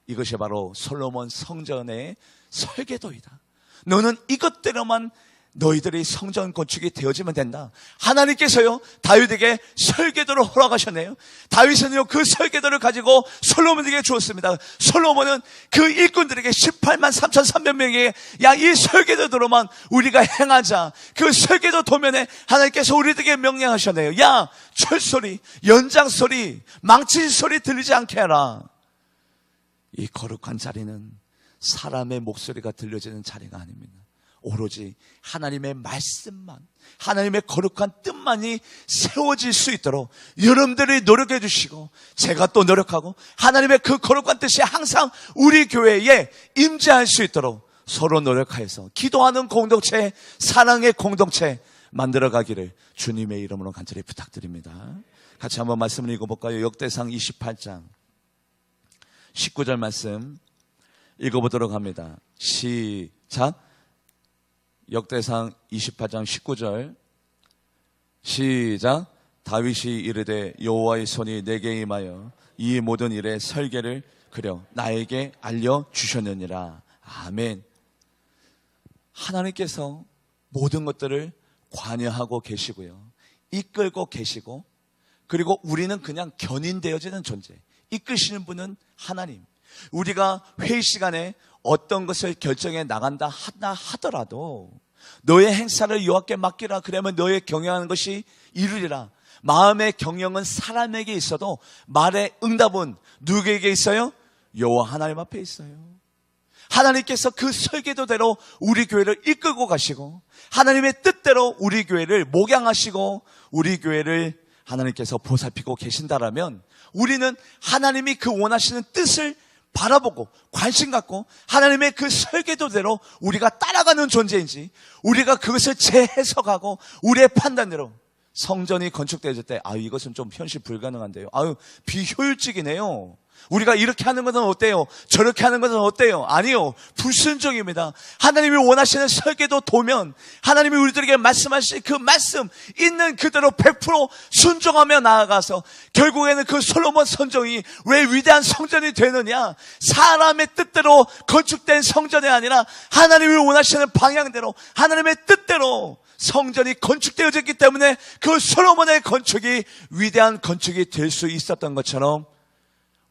이것이 바로 솔로몬 성전의 설계도이다. 너는 이것대로만 너희들이 성전 건축이 되어지면 된다. 하나님께서요, 다윗에게 설계도를 허락하셨네요. 다윗은요, 그 설계도를 가지고 솔로몬에게 주었습니다. 솔로몬은 그 일꾼들에게 18만 3,300명에게 야, 이 설계도대로만 우리가 행하자. 그 설계도 도면에 하나님께서 우리들에게 명령하셨네요. 야, 철소리, 연장소리, 망친 소리 들리지 않게 해라. 이 거룩한 자리는 사람의 목소리가 들려지는 자리가 아닙니다. 오로지 하나님의 말씀만, 하나님의 거룩한 뜻만이 세워질 수 있도록 여러분들이 노력해 주시고 제가 또 노력하고 하나님의 그 거룩한 뜻이 항상 우리 교회에 임재할 수 있도록 서로 노력하여서 기도하는 공동체, 사랑의 공동체 만들어가기를 주님의 이름으로 간절히 부탁드립니다. 같이 한번 말씀을 읽어볼까요? 역대상 28장 19절 말씀 읽어보도록 합니다. 시작. 역대상 28장 19절 시작. 다윗이 이르되 여호와의 손이 내게 임하여 이 모든 일의 설계를 그려 나에게 알려주셨느니라. 아멘. 하나님께서 모든 것들을 관여하고 계시고요, 이끌고 계시고, 그리고 우리는 그냥 견인되어지는 존재. 이끄시는 분은 하나님. 우리가 회의 시간에 어떤 것을 결정해 나간다 하더라도 너의 행사를 여호와께 맡기라, 그러면 너의 경영하는 것이 이루리라. 마음의 경영은 사람에게 있어도 말의 응답은 누구에게 있어요? 여호와 하나님 앞에 있어요. 하나님께서 그 설계도대로 우리 교회를 이끌고 가시고 하나님의 뜻대로 우리 교회를 목양하시고 우리 교회를 하나님께서 보살피고 계신다라면 우리는 하나님이 그 원하시는 뜻을 바라보고 관심 갖고 하나님의 그 설계도대로 우리가 따라가는 존재인지, 우리가 그것을 재해석하고 우리의 판단대로 성전이 건축되어질 때, 이것은 좀 현실 불가능한데요. 비효율적이네요. 우리가 이렇게 하는 것은 어때요? 저렇게 하는 것은 어때요? 아니요. 불순종입니다. 하나님이 원하시는 설계도 도면, 하나님이 우리들에게 말씀하신 그 말씀 있는 그대로 100% 순종하며 나아가서 결국에는 그 솔로몬 성전이 왜 위대한 성전이 되느냐? 사람의 뜻대로 건축된 성전이 아니라 하나님이 원하시는 방향대로, 하나님의 뜻대로 성전이 건축되어졌기 때문에 그 솔로몬의 건축이 위대한 건축이 될 수 있었던 것처럼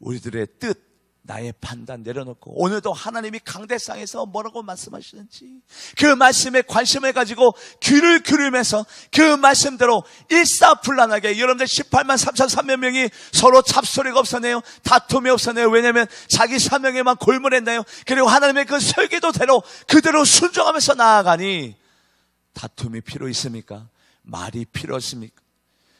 우리들의 뜻, 나의 판단 내려놓고 오늘도 하나님이 강대상에서 뭐라고 말씀하시는지 그 말씀에 관심을 가지고 귀를 기울이면서 그 말씀대로 일사불란하게, 여러분들 18만 3,300명이 서로 잡소리가 없었네요. 다툼이 없었네요. 왜냐하면 자기 사명에만 골몰했나요? 그리고 하나님의 그 설계도대로 그대로 순종하면서 나아가니 다툼이 필요 있습니까? 말이 필요 없습니까?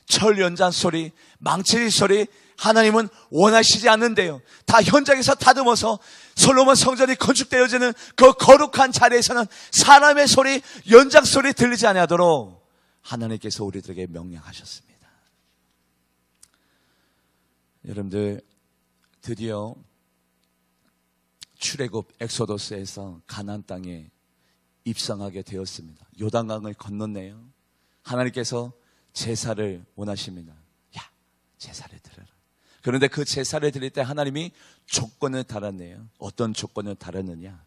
철 연장 소리, 망치리 소리 하나님은 원하시지 않는데요. 다 현장에서 다듬어서 솔로몬 성전이 건축되어지는 그 거룩한 자리에서는 사람의 소리, 연장 소리 들리지 아니하도록 하나님께서 우리들에게 명령하셨습니다. 여러분들, 드디어 출애굽 엑소더스에서 가나안 땅에 입성하게 되었습니다. 요단강을 건넜네요. 하나님께서 제사를 원하십니다. 제사를 드려라. 그런데 그 제사를 드릴 때 하나님이 조건을 달았네요. 어떤 조건을 달았느냐?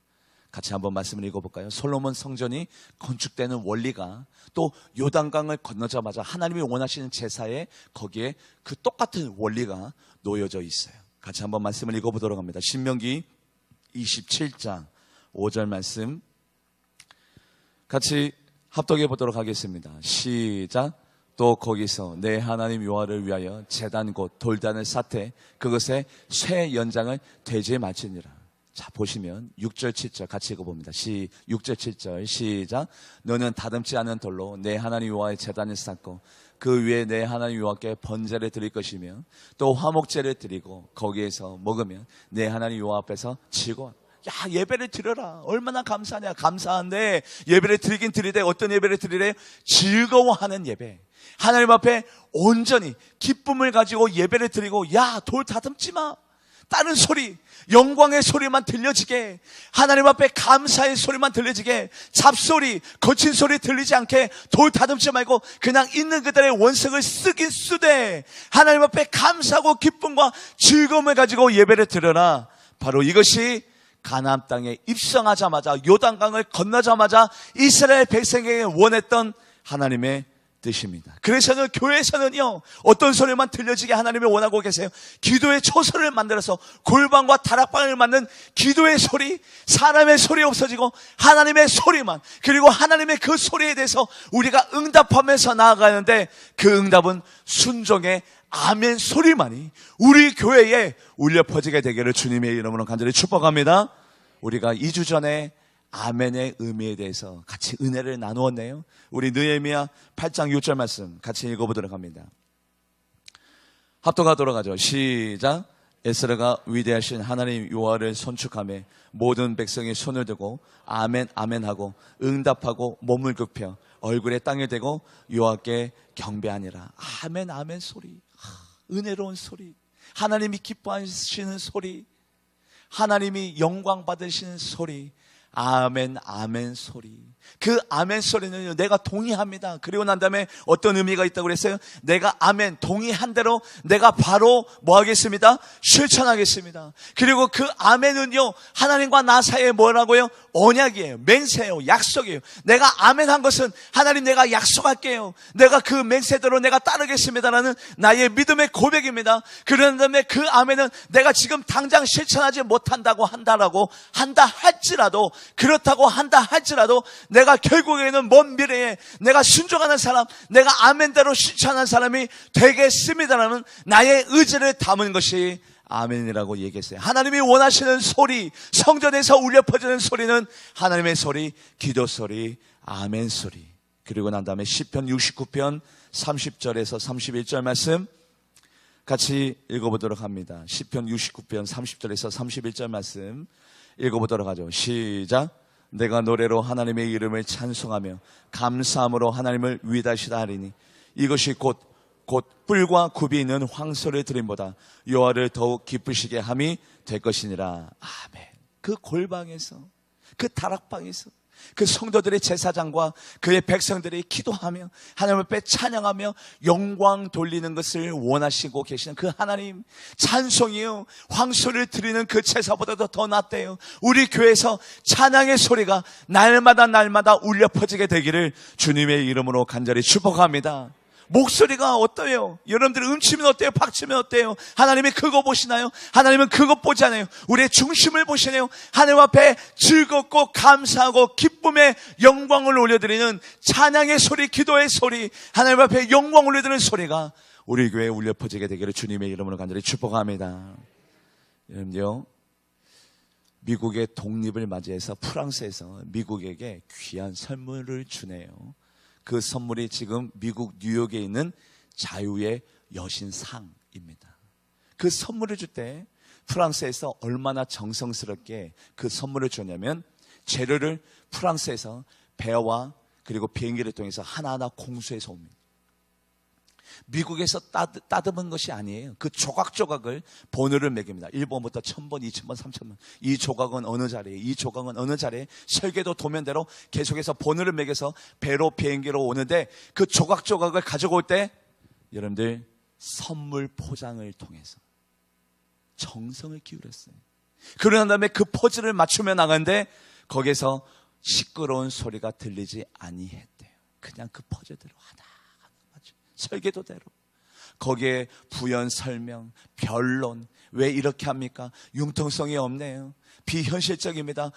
같이 한번 말씀을 읽어볼까요? 솔로몬 성전이 건축되는 원리가 또 요단강을 건너자마자 하나님이 원하시는 제사에 거기에 그 똑같은 원리가 놓여져 있어요. 같이 한번 말씀을 읽어보도록 합니다. 신명기 27장 5절 말씀 같이 합독해 보도록 하겠습니다. 시작. 또 거기서 내 하나님 여호와를 위하여 제단 곧 돌단을 쌓되 그것에 쇠 연장을 대지에 맞추니라. 자, 보시면 6절 7절 같이 읽어봅니다. 6절 7절 시작. 너는 다듬지 않은 돌로 내 하나님 여호와의 제단을 쌓고 그 위에 내 하나님 여호와께 번제를 드릴 것이며 또 화목제를 드리고 거기에서 먹으면 내 하나님 여호와 앞에서 즐거워. 예배를 드려라. 얼마나 감사하냐. 감사한데 예배를 드리긴 드리되 어떤 예배를 드리래요? 즐거워하는 예배. 하나님 앞에 온전히 기쁨을 가지고 예배를 드리고, 돌 다듬지 마. 다른 소리, 영광의 소리만 들려지게, 하나님 앞에 감사의 소리만 들려지게, 잡소리, 거친 소리 들리지 않게 돌 다듬지 말고 그냥 있는 그들의 원석을 쓰긴 쓰되 하나님 앞에 감사하고 기쁨과 즐거움을 가지고 예배를 드려라. 바로 이것이 가나안 땅에 입성하자마자, 요단강을 건너자마자 이스라엘 백성에게 원했던 하나님의 뜻입니다. 그래서는 교회에서는요, 어떤 소리만 들려지게 하나님이 원하고 계세요? 기도의 초소를 만들어서 골방과 다락방을 만든 기도의 소리, 사람의 소리 없어지고 하나님의 소리만, 그리고 하나님의 그 소리에 대해서 우리가 응답하면서 나아가는데 그 응답은 순종의 아멘 소리만이 우리 교회에 울려 퍼지게 되기를 주님의 이름으로 간절히 축복합니다. 우리가 2주 전에 아멘의 의미에 대해서 같이 은혜를 나누었네요. 우리 느헤미야 8장 6절 말씀 같이 읽어보도록 합니다. 합독하도록 하죠. 시작. 에스라가 위대하신 하나님 여호와를 손축하며 모든 백성이 손을 들고 아멘 아멘 하고 응답하고 몸을 굽혀 얼굴에 땅에 대고 여호와께 경배하니라. 아멘 아멘 소리, 은혜로운 소리, 하나님이 기뻐하시는 소리, 하나님이 영광 받으시는 소리, 아멘 아멘 소리. 그 아멘 소리는 내가 동의합니다. 그리고 난 다음에 어떤 의미가 있다고 그랬어요? 내가 아멘 동의한 대로 내가 바로 뭐 하겠습니다? 실천하겠습니다. 그리고 그 아멘은요, 하나님과 나 사이에 뭐라고요? 언약이에요. 맹세예요. 약속이에요. 내가 아멘한 것은 하나님 내가 약속할게요. 내가 그 맹세대로 내가 따르겠습니다라는 나의 믿음의 고백입니다. 그런 다음에 그 아멘은 내가 지금 당장 실천하지 못한다고 한다 할지라도, 그렇다고 한다 할지라도 내가 결국에는 먼 미래에 내가 순종하는 사람, 내가 아멘대로 실천하는 사람이 되겠습니다라는 나의 의지를 담은 것이 아멘이라고 얘기했어요. 하나님이 원하시는 소리, 성전에서 울려 퍼지는 소리는 하나님의 소리, 기도 소리, 아멘 소리. 그리고 난 다음에 시편 69편 30절에서 31절 말씀 같이 읽어보도록 합니다. 시편 69편 30절에서 31절 말씀 읽어보도록 하죠. 시작. 내가 노래로 하나님의 이름을 찬송하며 감사함으로 하나님을 위대하시다 하리니 이것이 곧 뿔과 굽이 있는 황소를 드림보다 여호와를 더욱 기쁘시게 함이 될 것이니라. 아멘. 그 골방에서, 그 다락방에서 그 성도들의 제사장과 그의 백성들이 기도하며 하나님 앞에 찬양하며 영광 돌리는 것을 원하시고 계시는 그 하나님, 찬송이요, 황소를 드리는 그 제사보다도 더 낫대요. 우리 교회에서 찬양의 소리가 날마다 울려 퍼지게 되기를 주님의 이름으로 간절히 축복합니다. 목소리가 어때요? 여러분들 음치면 어때요? 박치면 어때요? 하나님이 그거 보시나요? 하나님은 그것 보지 않아요. 우리의 중심을 보시네요. 하나님 앞에 즐겁고 감사하고 기쁨의 영광을 올려드리는 찬양의 소리, 기도의 소리, 하나님 앞에 영광 올려드리는 소리가 우리 교회에 울려 퍼지게 되기를 주님의 이름으로 간절히 축복합니다. 여러분요, 미국의 독립을 맞이해서 프랑스에서 미국에게 귀한 선물을 주네요. 그 선물이 지금 미국 뉴욕에 있는 자유의 여신상입니다. 그 선물을 줄 때 프랑스에서 얼마나 정성스럽게 그 선물을 줬냐면, 재료를 프랑스에서 배와 그리고 비행기를 통해서 하나하나 공수해서 옵니다. 미국에서 따듬은 것이 아니에요. 그 조각조각을 번호를 매깁니다. 1번부터 1000번, 2000번, 3000번. 이 조각은 어느 자리에, 이 조각은 어느 자리에, 설계도 도면대로 계속해서 번호를 매겨서 배로, 비행기로 오는데, 그 조각조각을 가지고 올 때 여러분들 선물 포장을 통해서 정성을 기울였어요. 그러는 다음에 그 포즈를 맞추며 나가는데 거기에서 시끄러운 소리가 들리지 아니했대요. 그냥 그 포즈대로 하다 설계도대로. 거기에 부연 설명, 변론, 왜 이렇게 합니까? 융통성이 없네요. 비현실적입니다.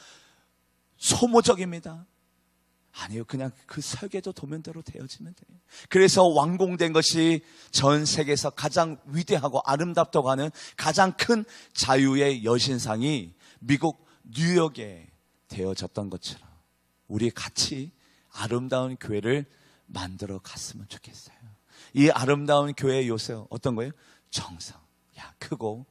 소모적입니다. 아니요, 그냥 그 설계도 도면대로 되어지면 돼요. 그래서 완공된 것이 전 세계에서 가장 위대하고 아름답다고 하는 가장 큰 자유의 여신상이 미국 뉴욕에 되어졌던 것처럼 우리 같이 아름다운 교회를 만들어 갔으면 좋겠어요. 이 아름다운 교회의 요새 어떤 거예요? 정성. 야, 크고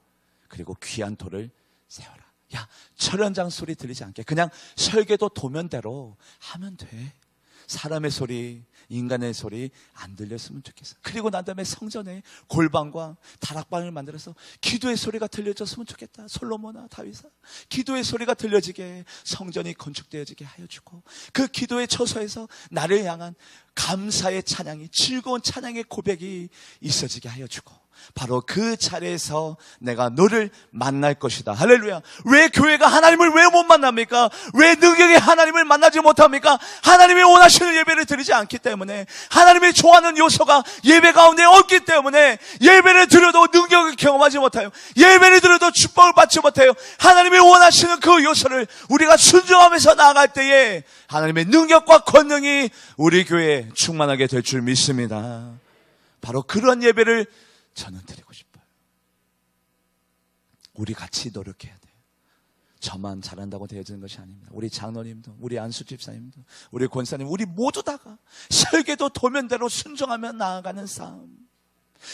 그리고 귀한 돌을 세워라. 야, 철연장 소리 들리지 않게 그냥 설계도 도면대로 하면 돼. 사람의 소리, 인간의 소리 안 들렸으면 좋겠어. 그리고 난 다음에 성전에 골방과 다락방을 만들어서 기도의 소리가 들려졌으면 좋겠다. 솔로몬아, 다윗아, 기도의 소리가 들려지게 성전이 건축되어지게 하여 주고, 그 기도의 처소에서 나를 향한 감사의 찬양이, 즐거운 찬양의 고백이 있어지게 하여 주고, 바로 그 자리에서 내가 너를 만날 것이다. 할렐루야. 왜 교회가 하나님을 왜 못 만납니까? 왜 능력의 하나님을 만나지 못합니까? 하나님이 원하시는 예배를 드리지 않기 때문에, 하나님이 좋아하는 요소가 예배 가운데 없기 때문에 예배를 드려도 능력을 경험하지 못해요. 예배를 드려도 축복을 받지 못해요. 하나님이 원하시는 그 요소를 우리가 순종하면서 나아갈 때에 하나님의 능력과 권능이 우리 교회에 충만하게 될 줄 믿습니다. 바로 그런 예배를 저는 드리고 싶어요. 우리 같이 노력해야 돼요. 저만 잘한다고 되어지는 것이 아닙니다. 우리 장로님도, 우리 안수 집사님도, 우리 권사님, 우리 모두 다가 설계도 도면대로 순종하며 나아가는 삶.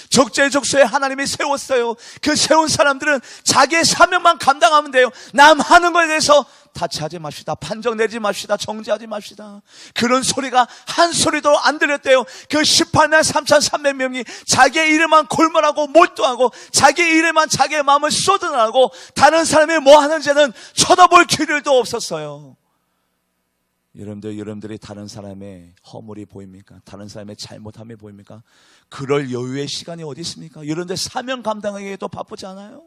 적재적소에 하나님이 세웠어요. 그 세운 사람들은 자기의 사명만 감당하면 돼요. 남 하는 것에 대해서 타치하지 맙시다. 판정 내지 맙시다. 정죄하지 맙시다. 그런 소리가 한 소리도 안 들렸대요. 그 18만 3,300명이 자기의 일에만 골몰하고 몰두하고 자기의 일에만 자기의 마음을 쏟아내고 다른 사람이 뭐 하는지는 쳐다볼 기회도 없었어요. 여러분들이 다른 사람의 허물이 보입니까? 다른 사람의 잘못함이 보입니까? 그럴 여유의 시간이 어디 있습니까? 여러분들 사명 감당하기에도 바쁘지 않아요?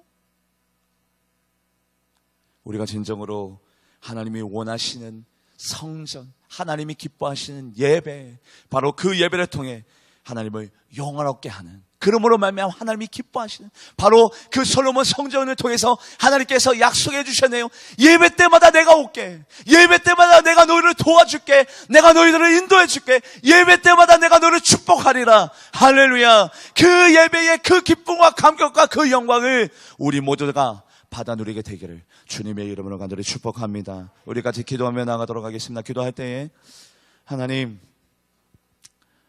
우리가 진정으로 하나님이 원하시는 성전, 하나님이 기뻐하시는 예배, 바로 그 예배를 통해 하나님을 영화롭게 하는, 그러므로 말미암아 하나님이 기뻐하시는 바로 그 솔로몬 성전을 통해서 하나님께서 약속해 주셨네요. 예배 때마다 내가 올게. 예배 때마다 내가 너희를 도와줄게. 내가 너희들을 인도해 줄게. 예배 때마다 내가 너희를 축복하리라. 할렐루야. 그 예배의 그 기쁨과 감격과 그 영광을 우리 모두가 받아 누리게 되기를 주님의 이름으로 간절히 축복합니다. 우리 같이 기도하며 나가도록 하겠습니다. 기도할 때에 하나님,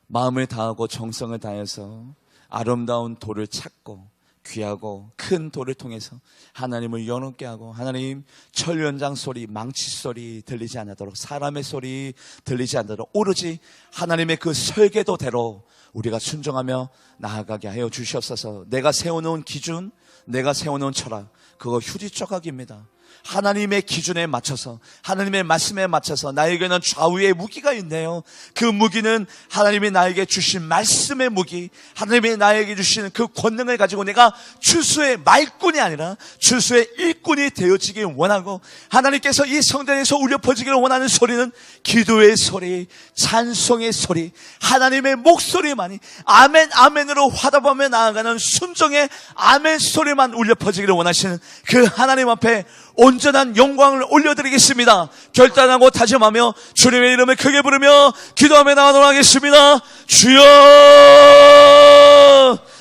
마음을 다하고 정성을 다해서 아름다운 돌을 찾고 귀하고 큰 돌을 통해서 하나님을 연없게 하고, 하나님 철연장 소리, 망치 소리 들리지 않도록, 사람의 소리 들리지 않도록 오로지 하나님의 그 설계도대로 우리가 순종하며 나아가게 하여 주시옵소서. 내가 세워놓은 기준, 내가 세워놓은 철학, 그거 휴지 조각입니다. 하나님의 기준에 맞춰서, 하나님의 말씀에 맞춰서 나에게는 좌우의 무기가 있네요. 그 무기는 하나님이 나에게 주신 말씀의 무기, 하나님이 나에게 주신 그 권능을 가지고 내가 추수의 말꾼이 아니라 추수의 일꾼이 되어지길 원하고, 하나님께서 이 성전에서 울려 퍼지기를 원하는 소리는 기도의 소리, 찬송의 소리, 하나님의 목소리만이 아멘 아멘으로 화답하며 나아가는 순종의 아멘 소리만 울려 퍼지기를 원하시는 그 하나님 앞에 온전한 영광을 올려드리겠습니다. 결단하고 다짐하며 주님의 이름을 크게 부르며 기도하며 나가도록 하겠습니다. 주여,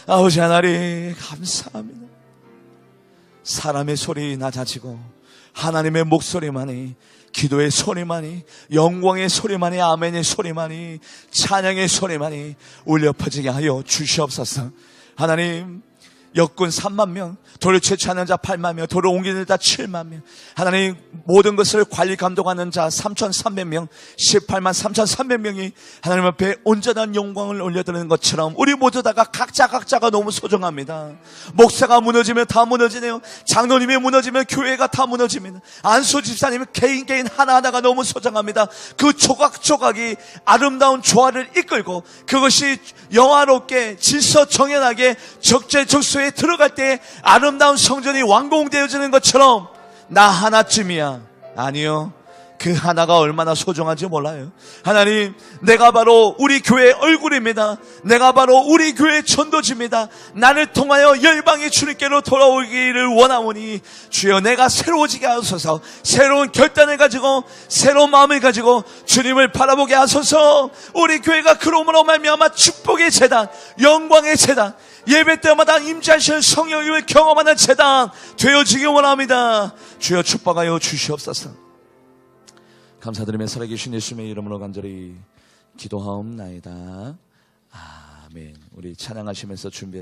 아버지 하나님 감사합니다. 사람의 소리 낮아지고 하나님의 목소리만이, 기도의 소리만이, 영광의 소리만이, 아멘의 소리만이, 찬양의 소리만이 울려 퍼지게 하여 주시옵소서. 하나님, 역군 3만 명, 돌을 채취하는 자 8만 명, 돌을 옮기는 자 7만 명, 하나님 모든 것을 관리 감독하는 자 3,300명, 18만 3,300명이 하나님 앞에 온전한 영광을 올려드리는 것처럼 우리 모두 다가 각자가 너무 소중합니다. 목사가 무너지면 다 무너지네요. 장로님이 무너지면 교회가 다 무너집니다. 안수 집사님 개인 하나하나가 너무 소중합니다. 그 조각조각이 아름다운 조화를 이끌고 그것이 영화롭게 질서정연하게 적재적소에 들어갈 때 아름다운 성전이 완공되어지는 것처럼 나 하나쯤이야. 아니요, 그 하나가 얼마나 소중한지 몰라요. 하나님, 내가 바로 우리 교회의 얼굴입니다. 내가 바로 우리 교회의 전도지입니다. 나를 통하여 열방이 주님께로 돌아오기를 원하오니 주여, 내가 새로워지게 하소서. 새로운 결단을 가지고 새로운 마음을 가지고 주님을 바라보게 하소서. 우리 교회가 그러므로 말미암아 축복의 제단, 영광의 제단, 예배 때마다 임재하시는 성령님을 경험하는 제단 되어지기 원합니다. 주여 축복하여 주시옵소서. 감사드리며 살아계신 예수님의 이름으로 간절히 기도하옵나이다. 아멘. 우리 찬양하시면서 준비